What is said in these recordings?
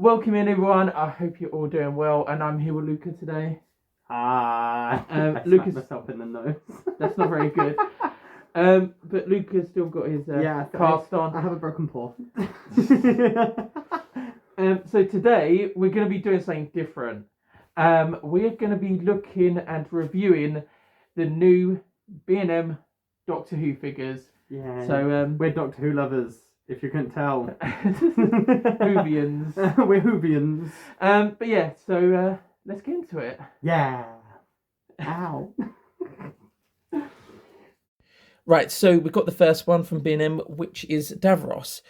Welcome in, everyone. I hope you're all doing well, and I'm here with Luca today. I Lucas, myself in the nose. That's not very good. But Luca's still got his cast on. I have a broken paw. So today we're going to be doing something different. We're going to be looking and reviewing the new B&M Doctor Who figures. Yeah. So we're Doctor Who lovers, if you couldn't tell. Whovians. We're Whovians. But yeah, so let's get into it. Yeah. Ow. Right, so we've got the first one from B&M, which is Davros.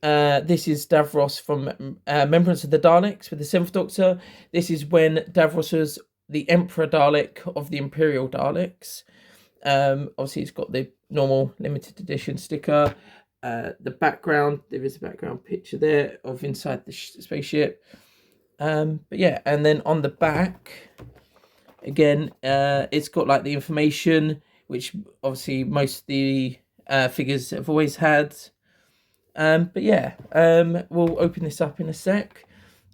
This is Davros from Remembrance of the Daleks with the 7th Doctor. This is when Davros was the Emperor Dalek of the Imperial Daleks. Obviously, it's got the normal limited edition sticker. The background, there is a background picture there of inside the spaceship. But yeah, and then on the back, again, it's got like the information, which obviously most of the figures have always had. But yeah, we'll open this up in a sec,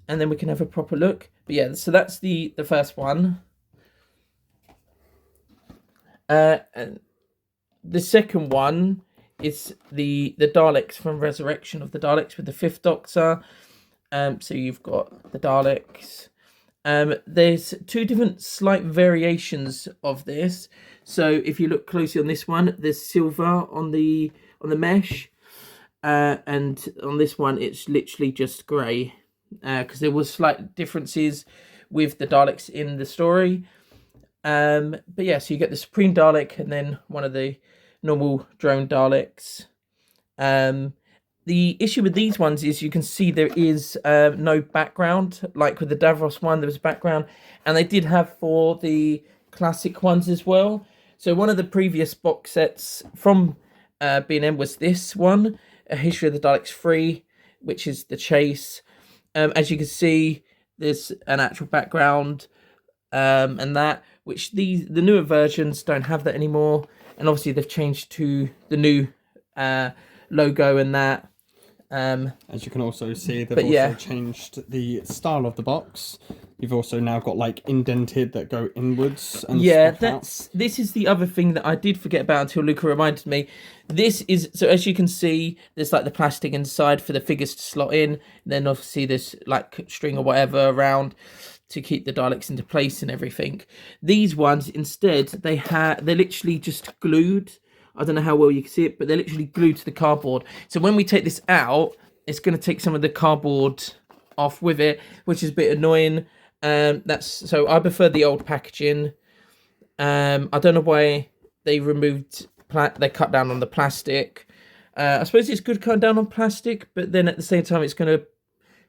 and then we can have a proper look. But yeah, so that's the first one. And the second one is the Daleks from Resurrection of the Daleks with the 5th Doctor. So you've got the Daleks. There's two different slight variations of this. So if you look closely on this one, there's silver on the mesh, and on this one it's literally just grey, because there was slight differences with the Daleks in the story. But yeah, so you get the Supreme Dalek and then one of the normal drone Daleks. The issue with these ones is you can see there is no background. Like with the Davros one, there was a background, and they did have for the classic ones as well. So one of the previous box sets from B&M was this one, A History of the Daleks 3, which is the chase. As you can see, there's an actual background, and that, which the newer versions don't have that anymore. And obviously they've changed to the new logo and that. As you can also see, they've also changed the style of the box. You've also now got like indented that go inwards. And this is the other thing that I did forget about until Luca reminded me. This is, so as you can see, there's like the plastic inside for the figures to slot in. And then obviously there's like string or whatever around to keep the Daleks into place and everything. These ones instead, they're literally just glued. I don't know how well you can see it, but they're literally glued to the cardboard. So when we take this out, it's going to take some of the cardboard off with it, which is a bit annoying. So I prefer the old packaging. I don't know why they they cut down on the plastic. I suppose it's good cutting down on plastic, but then at the same time, it's going to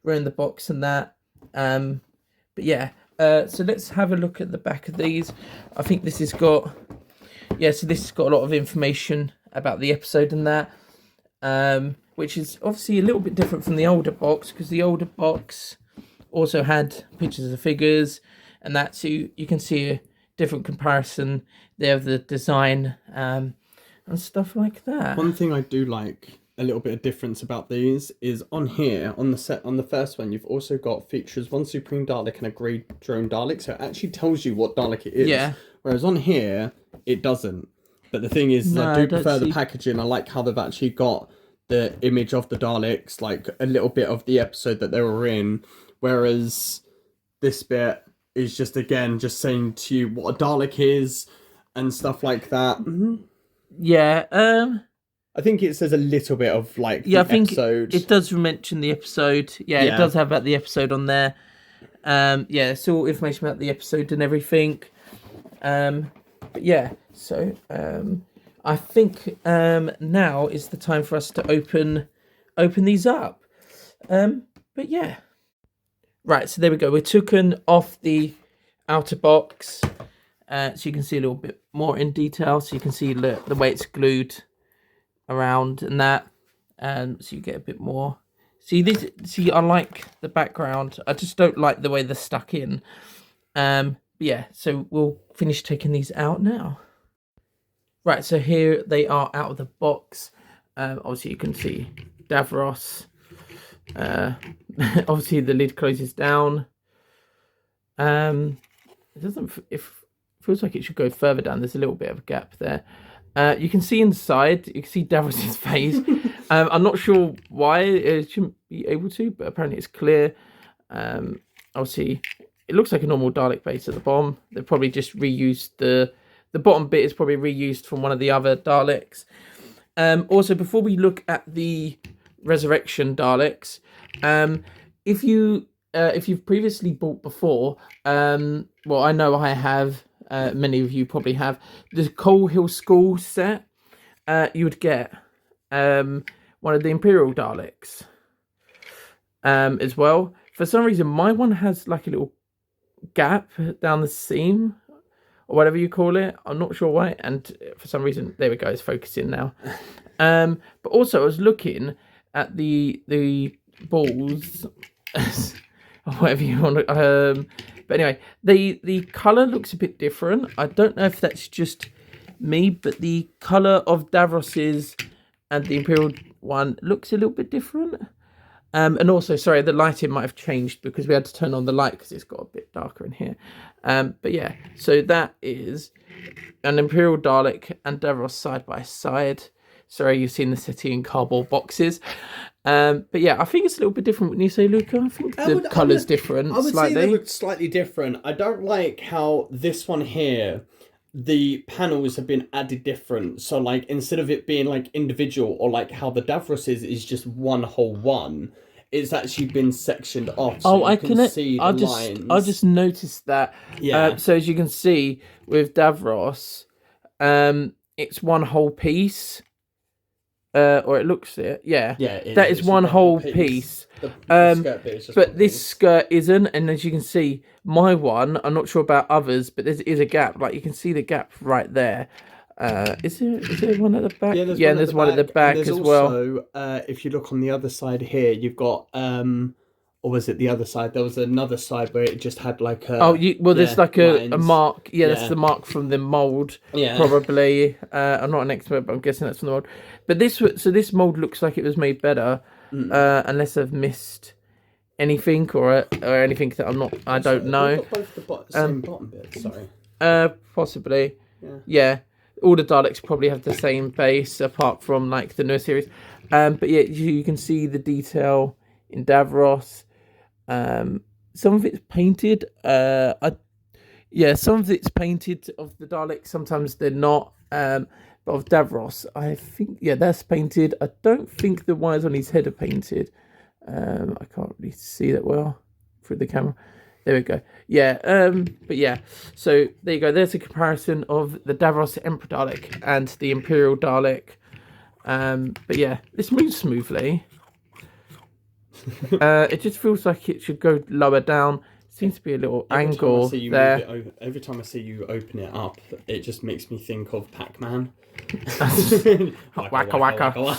ruin the box and that. But yeah, so let's have a look at the back of these. I think this has got... Yeah, so this has got a lot of information about the episode and that, which is obviously a little bit different from the older box, because the older box also had pictures of the figures and that, so you can see a different comparison there of the design and stuff like that. One thing I do like a little bit of difference about these is on here, on the first one, you've also got features one Supreme Dalek and a grey drone Dalek, so it actually tells you what Dalek it is. Yeah. Whereas on here, it doesn't. But the thing is, I do prefer the packaging. I like how they've actually got the image of the Daleks, like a little bit of the episode that they were in. Whereas this bit is just, again, just saying to you what a Dalek is and stuff like that. Mm-hmm. Yeah. I think it says a little bit of like the episode. It does mention the episode. Yeah, it does have about the episode on there. Yeah, it's all information about the episode and everything. But yeah, so I think now is the time for us to open these up. But yeah, right. So there we go. We're taken off the outer box, so you can see a little bit more in detail. So you can see the way it's glued around and that, so you get a bit more. See, I like the background. I just don't like the way they're stuck in. Yeah, so we'll finish taking these out now. Right, so here they are out of the box. Obviously you can see Davros Obviously the lid closes down. It doesn't. Feels like it should go further down. There's a little bit of a gap there. You can see inside. You can see Davros's face. I'm not sure why it shouldn't be able to, but apparently it's clear. Obviously, it looks like a normal Dalek base at the bottom. They've probably just reused the bottom bit is probably reused from one of the other Daleks. Also, before we look at the Resurrection Daleks, if you've previously bought before, well, I know I have. Many of you probably have the Coal Hill School set. You would get one of the Imperial Daleks as well. For some reason, my one has like a little gap down the seam or whatever you call it. I'm not sure why. And for some reason, there we go. It's focusing now. But also, I was looking at the balls, or whatever you want to. But anyway, the colour looks a bit different. I don't know if that's just me, but the colour of Davros's and the Imperial one looks a little bit different. And also, sorry, the lighting might have changed because we had to turn on the light because it's got a bit darker in here. But yeah, so that is an Imperial Dalek and Davros side by side. Sorry, you've seen the city in cardboard boxes. But yeah, I think it's a little bit different when you say Luca. I think the colour's different I would slightly. say they look slightly different. I don't like how this one here, the panels have been added different. So like instead of it being like individual or like how the Davros is just one whole one, it's actually been sectioned off. So I can see the lines. I just noticed that. Yeah. So as you can see with Davros, it's one whole piece. Or it looks it, yeah. Yeah, that is one whole piece. The skirt bit is just but this skirt isn't, and as you can see, my one, I'm not sure about others, but there is a gap. Like you can see the gap right there. Is there one at the back? Yeah, there's one at the back as well. Also, if you look on the other side here, you've got or was it the other side? There was another side where it just had like a... there's like a mark. Yeah, that's the mark from the mould, probably. I'm not an expert, but I'm guessing that's from the mould. But this mould looks like it was made better, unless I've missed anything or anything that I don't know. Both the same bottom bit, sorry. Possibly. Yeah. All the Daleks probably have the same base, apart from like the newer series. But yeah, you can see the detail in Davros. Some of it's painted. Some of it's painted of the Daleks. Sometimes they're not. But of Davros, I think that's painted. I don't think the wires on his head are painted. I can't really see that well through the camera. There we go. Yeah. But yeah. So there you go. There's a comparison of the Davros Emperor Dalek and the Imperial Dalek. But yeah, this moves smoothly. It just feels like it should go lower down. Seems to be a little angle there. Every time I see you open it up, it just makes me think of Pac-Man. Waka waka.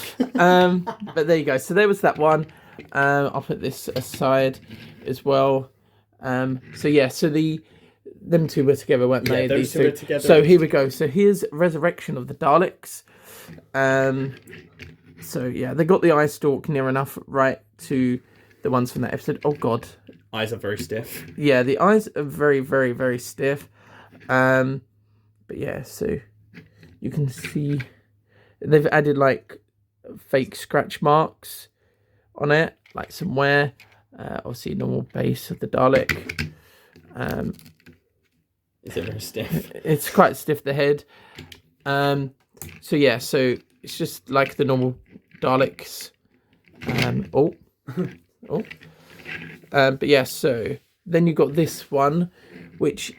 But there you go. So there was that one. I'll put this aside as well. So yeah, so them two were together, weren't they? Those two were together. So here we go. So here's Resurrection of the Daleks. So yeah, they got the eye stalk near enough right to the ones from that episode. Oh god. Eyes are very stiff. Yeah, the eyes are very, very, very stiff. But yeah, so you can see they've added like fake scratch marks on it, like some wear. Obviously, normal base of the Dalek. Is it very stiff? It's quite stiff, the head. So yeah, so it's just like the normal Daleks. But yeah, so then you've got this one, which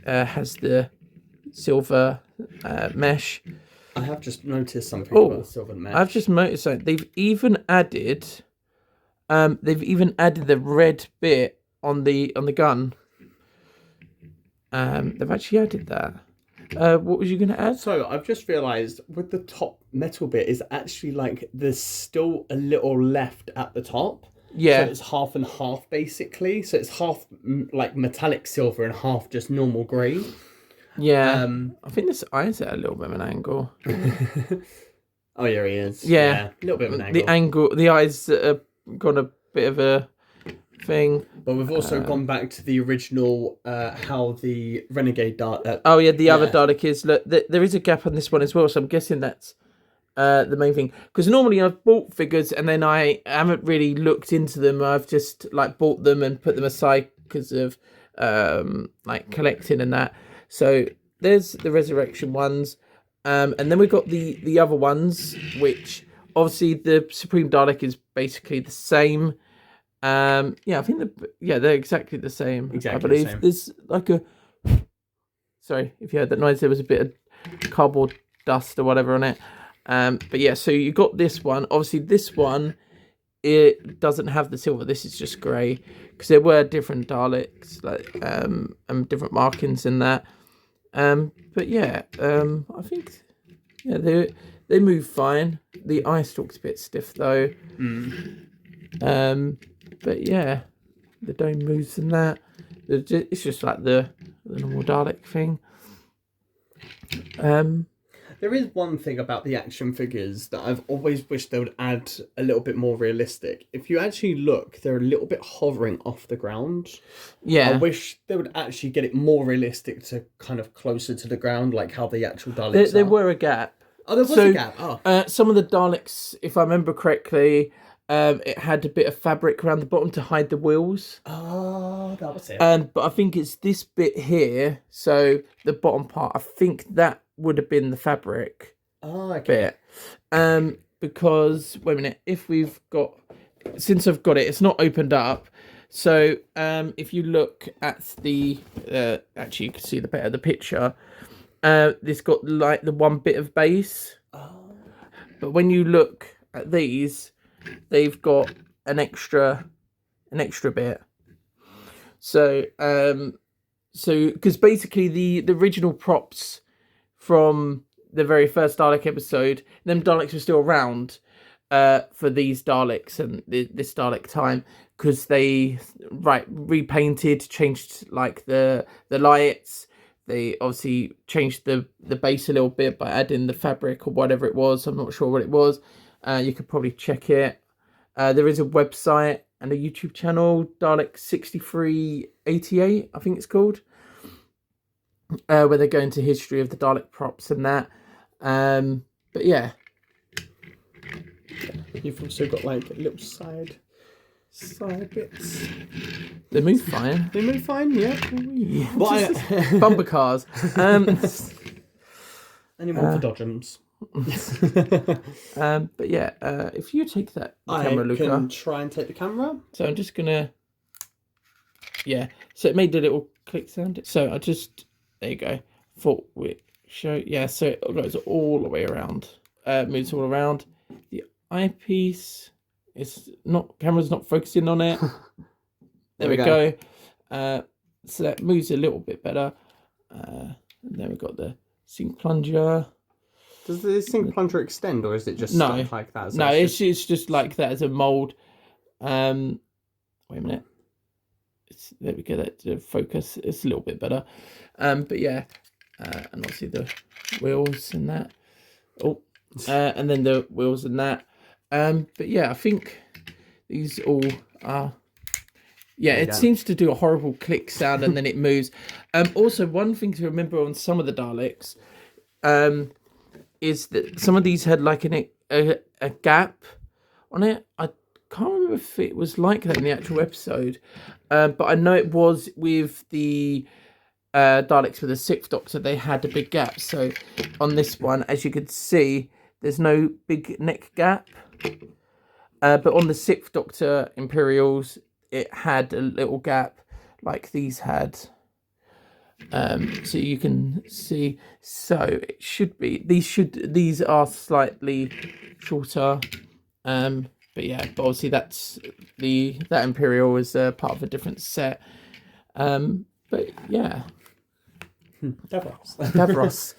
has the silver mesh. I have just noticed something about the silver mesh. I've just noticed that they've even added the red bit on the gun. They've actually added that. What was you going to add? So I've just realised with the top metal bit is actually like there's still a little left at the top. Yeah. So it's half and half basically. So it's half like metallic silver and half just normal grey. Yeah. I think this eye's at a little bit of an angle. Oh yeah, he is. Yeah. A little bit of an angle. The eyes are gone a bit of a thing. But we've also gone back to the original, how the Renegade Dalek... oh, yeah, the other Dalek is... Look, there is a gap on this one as well, so I'm guessing that's the main thing. Because normally I've bought figures and then I haven't really looked into them. I've just, like, bought them and put them aside because of, like, collecting and that. So there's the Resurrection ones. And then we've got the other ones, which... Obviously, the Supreme Dalek is basically the same. Yeah, I think they're exactly the same. Exactly, I believe the same. there's like a. Sorry if you heard that noise. There was a bit of cardboard dust or whatever on it. But yeah, so you got this one. Obviously, this one it doesn't have the silver. This is just grey because there were different Daleks, like and different markings in that. But yeah, I think they move fine. The eye stalk's a bit stiff though. But yeah, the dome moves and that. It's just like the normal Dalek thing. There is one thing about the action figures that I've always wished they would add a little bit more realistic. If you actually look, they're a little bit hovering off the ground. Yeah. I wish they would actually get it more realistic to kind of closer to the ground, like how the actual Daleks are. There were a gap. Oh, there was a gap. Oh. Some of the Daleks, if I remember correctly, it had a bit of fabric around the bottom to hide the wheels. Oh, that was it. But I think it's this bit here, so the bottom part, I think that would have been the fabric bit. Because, wait a minute, since I've got it, it's not opened up. So, if you look at the, actually you can see the better the picture, this got like the one bit of base. Oh. But when you look at these, they've got an extra bit. So, because basically the original props from the very first Dalek episode, them Daleks were still around for these Daleks and this Dalek time, because they repainted, changed like the lights. They obviously changed the base a little bit by adding the fabric or whatever it was. I'm not sure what it was. You could probably check it. There is a website and a YouTube channel, Dalek 6388, I think it's called, where they go into history of the Dalek props and that. But yeah. You've also got like little side bits. They move fine. They move fine, yeah. Bumper cars. Any more for dodgems. But yeah, if you take that camera, Luca. I can try and take the camera. So I'm just gonna, so it made a little click sound. So there you go. Thought we show, so it goes all the way around. Moves all around. The eyepiece camera's not focusing on it. There we go. So that moves a little bit better. And then we've got the sink plunger. Does the sink plunger extend, or is it just stuck like that? No, it's just like that as a mold. Wait a minute. There we go. That focus. It's a little bit better. But yeah, and obviously the wheels and that. And then the wheels and that. But yeah, I think these all are. Yeah, it seems to do a horrible click sound and then it moves. Also, one thing to remember on some of the Daleks, is that some of these had like a gap on it. I can't remember if it was like that in the actual episode, but I know it was with the Daleks with the Sixth Doctor. They had a big gap. So on this one, as you could see, there's no big neck gap. But on the Sixth Doctor Imperials, it had a little gap like these had. So you can see, so it should be, these are slightly shorter, but obviously that Imperial is part of a different set, but yeah. Davros.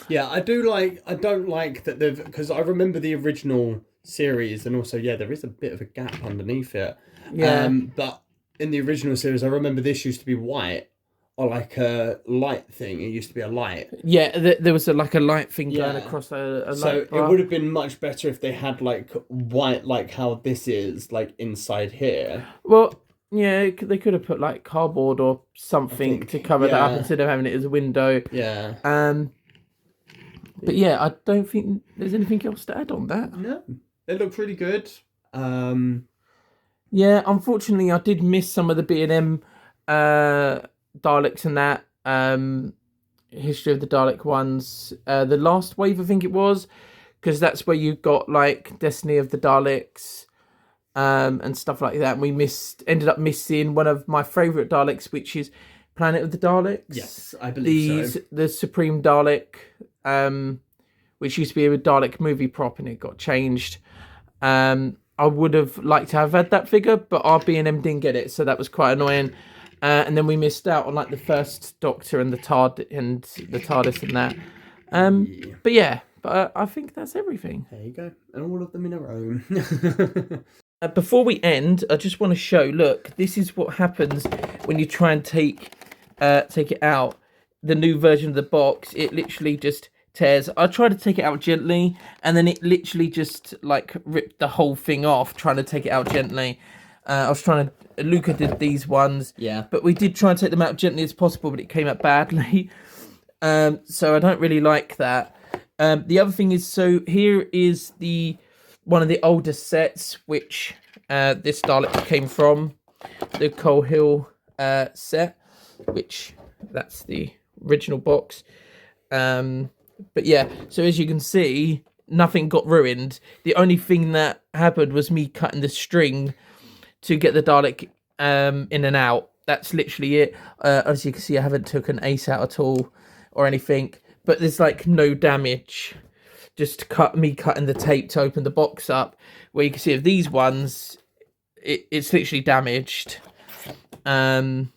Yeah, I don't like that because I remember the original series, and also there is a bit of a gap underneath it. But in the original series, I remember this used to be white. like a light thing. It used to be a light. Yeah, there was a light thing going across a so light bar. It would have been much better if they had like white, like how this is, like inside here. Well, yeah, they could have put like cardboard or something to cover that up instead of having it as a window. Yeah. But yeah, I don't think there's anything else to add on that. No, it looked really good. Yeah, unfortunately, I did miss some of the B&M Daleks and that. History of the Dalek ones. The last wave, I think it was, because that's where you got like Destiny of the Daleks and stuff like that. And we ended up missing one of my favourite Daleks, which is Planet of the Daleks. Yes, I believe so. The Supreme Dalek, which used to be a Dalek movie prop, and it got changed. I would have liked to have had that figure, but our B&M didn't get it, so that was quite annoying. And then we missed out on like the first Doctor and the TARDIS and that. But yeah, I think that's everything. There you go, and all of them in a row. Before we end, I just want to show. Look, this is what happens when you try and take it out. The new version of the box, it literally just tears. I tried to take it out gently, and then it literally just like ripped the whole thing off trying to take it out gently. I was trying to. Luca did these ones, but we did try and take them out gently as possible, but it came out badly. So I don't really like that. The other thing is, so here is one of the older sets, which this Dalek came from, the Coal Hill set, which that's the original box. But yeah, so as you can see, nothing got ruined. The only thing that happened was me cutting the string to get the Dalek in and out. That's literally it. As you can see, I haven't took an ace out at all or anything, but there's like no damage. Just me cutting the tape to open the box up, where you can see of these ones, it's literally damaged. But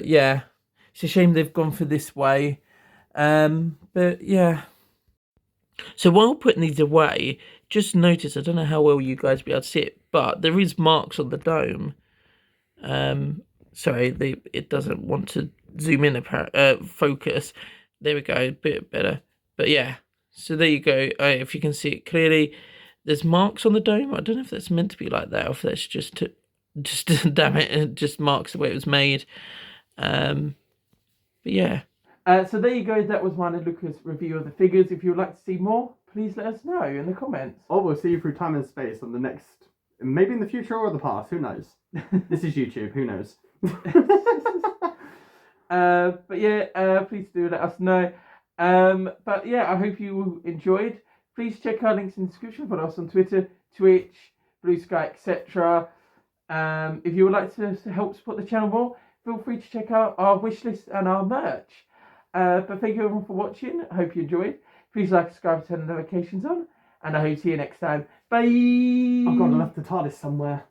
yeah, it's a shame they've gone for this way. But yeah. So while putting these away, just notice, I don't know how well you guys will be able to see it, but there is marks on the dome. Sorry, it doesn't want to zoom in, focus. There we go, a bit better. But yeah, so there you go. If you can see it clearly, there's marks on the dome. I don't know if that's meant to be like that, or if that's just damn it, just marks the way it was made. But yeah. So there you go. That was mine and Luca's review of the figures. If you would like to see more, please let us know in the comments. Or we'll see you through time and space on the next, maybe in the future or the past. Who knows? This is YouTube. Who knows? But yeah, please do let us know. But yeah, I hope you enjoyed. Please check our links in the description. Follow us on Twitter, Twitch, Blue Sky, etc. If you would like to help support the channel more, feel free to check out our wish list and our merch. But thank you everyone for watching. I hope you enjoyed. Please like, subscribe, turn the notifications on, and I hope to see you next time. Bye. Oh God, I left the TARDIS somewhere.